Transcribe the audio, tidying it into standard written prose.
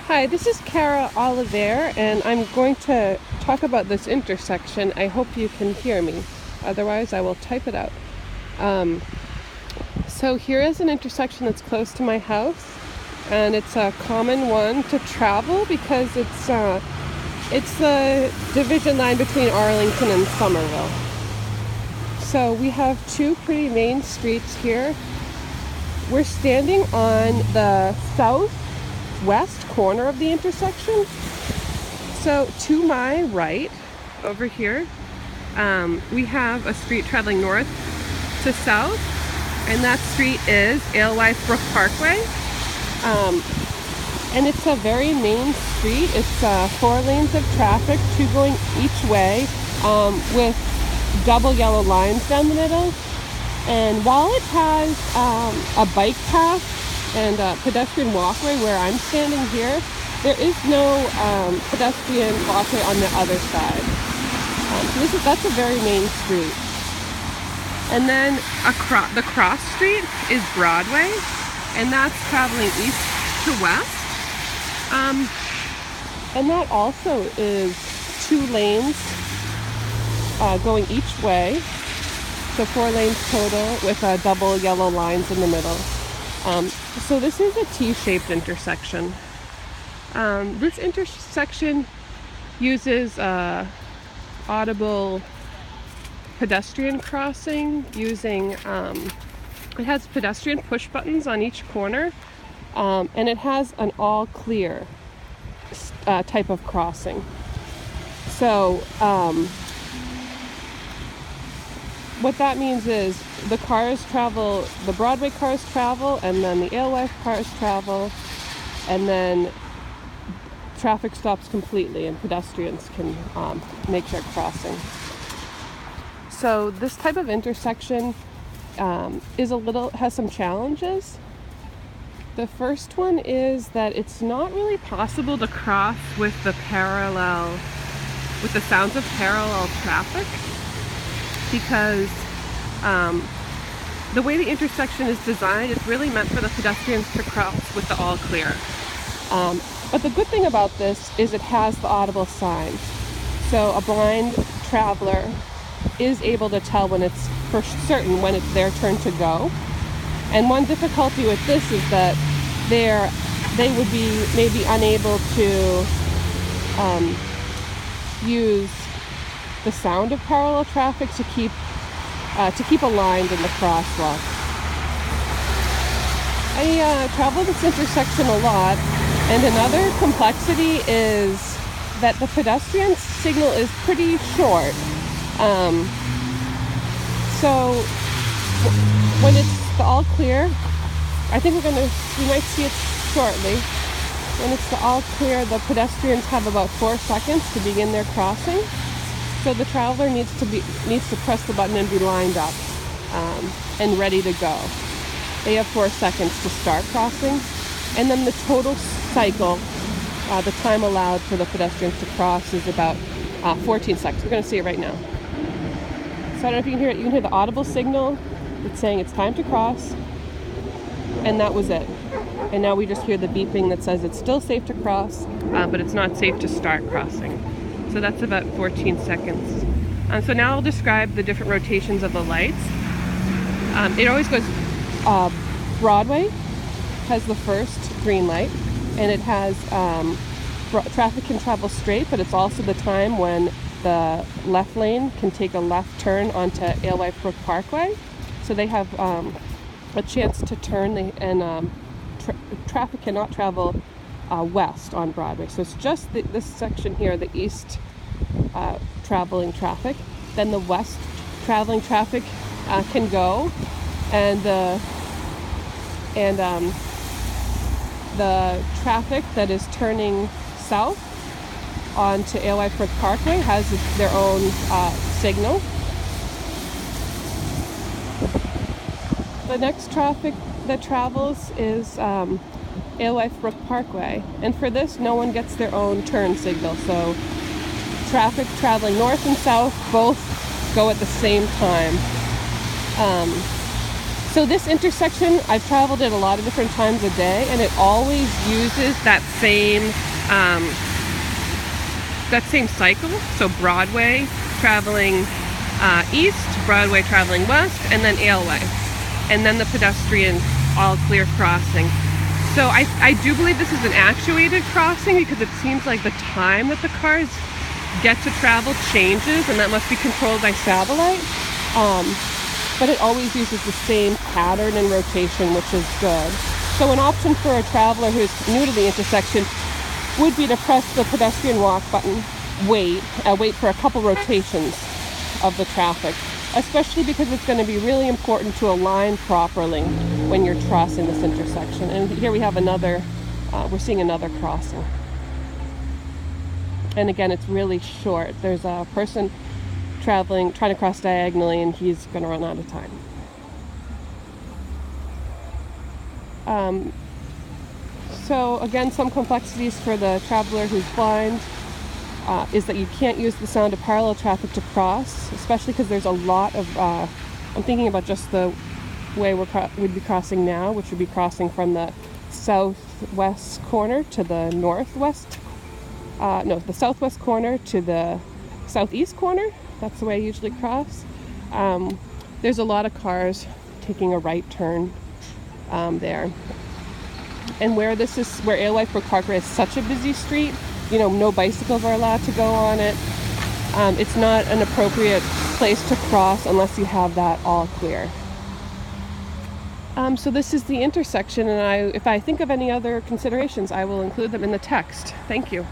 Hi, this is Cara Oliver, and I'm going to talk about this intersection. I hope you can hear me. Otherwise, I will type it out. So here is an intersection that's close to my house, and it's a common one to travel because it's the division line between Arlington and Somerville. So we have two pretty main streets here. We're standing on the southwest corner of the intersection. So to my right, over here, we have a street traveling north to south, and that street is Alewife Brook Parkway. And it's a very main street. It's 4 lanes of traffic, 2 going each way, with double yellow lines down the middle. And while it has a bike path and a pedestrian walkway where I'm standing here, there is no pedestrian walkway on the other side. So that's a very main street. And then the cross street is Broadway, and that's traveling east to west. And that also is 2 lanes going each way. So 4 lanes total with double yellow lines in the middle. So this is a T-shaped intersection. This intersection uses audible pedestrian crossing using, it has pedestrian push buttons on each corner, and it has an all clear type of crossing. So what that means is the cars travel, the Broadway cars travel, and then the Alewife cars travel, and then traffic stops completely and pedestrians can make their crossing. So this type of intersection has some challenges. The first one is that it's not really possible to cross with the sounds of parallel traffic, because the way the intersection is designed, it's really meant for the pedestrians to cross with the all clear. But the good thing about this is it has the audible sign. So a blind traveler is able to tell when it's for certain when it's their turn to go. And one difficulty with this is that they would be maybe unable to use the sound of parallel traffic to keep aligned in the crosswalk. I travel this intersection a lot, and another complexity is that the pedestrian signal is pretty short. So when it's the all clear, I think we might see it shortly. When it's the all clear, the pedestrians have about 4 seconds to begin their crossing. So the traveler needs to press the button and be lined up and ready to go. They have 4 seconds to start crossing, and then the total cycle, the time allowed for the pedestrians to cross, is about 14 seconds. We're going to see it right now. So I don't know if you can hear it. You can hear the audible signal. It's saying it's time to cross, and that was it. And now we just hear the beeping that says it's still safe to cross, but it's not safe to start crossing. So that's about 14 seconds. So now I'll describe the different rotations of the lights. It always goes, Broadway has the first green light, and it has, traffic can travel straight, but it's also the time when the left lane can take a left turn onto Alewife Brook Parkway. So they have a chance to turn, and traffic cannot travel west on Broadway. So it's just this section here, the east traveling traffic. Then the west traveling traffic can go, and the traffic that is turning south onto Alewife Brook Parkway has their own signal. The next traffic that travels is Alewife Brook Parkway, and for this no one gets their own turn signal, so traffic traveling north and south both go at the same time. So this intersection, I've traveled it a lot of different times a day, and it always uses that same cycle. So Broadway traveling east, Broadway traveling west, and then Alewife, and then the pedestrian all clear crossing. So I do believe this is an actuated crossing, because it seems like the time that the cars get to travel changes, and that must be controlled by satellite. But it always uses the same pattern and rotation, which is good. So an option for a traveler who's new to the intersection would be to press the pedestrian walk button, wait for a couple rotations of the traffic, especially because it's going to be really important to align properly when you're crossing this intersection. And here we have we're seeing another crossing. And again, it's really short. There's a person trying to cross diagonally, and he's going to run out of time. So again, some complexities for the traveler who's blind is that you can't use the sound of parallel traffic to cross, especially because there's a lot of, I'm thinking about just the way we'd be crossing now, which would be crossing from the southwest corner to the the southwest corner to the southeast corner. That's the way I usually cross. There's a lot of cars taking a right turn there. And where Alewife Brook Parkway is such a busy street, no bicycles are allowed to go on it. It's not an appropriate place to cross unless you have that all clear. So this is the intersection, and if I think of any other considerations, I will include them in the text. Thank you.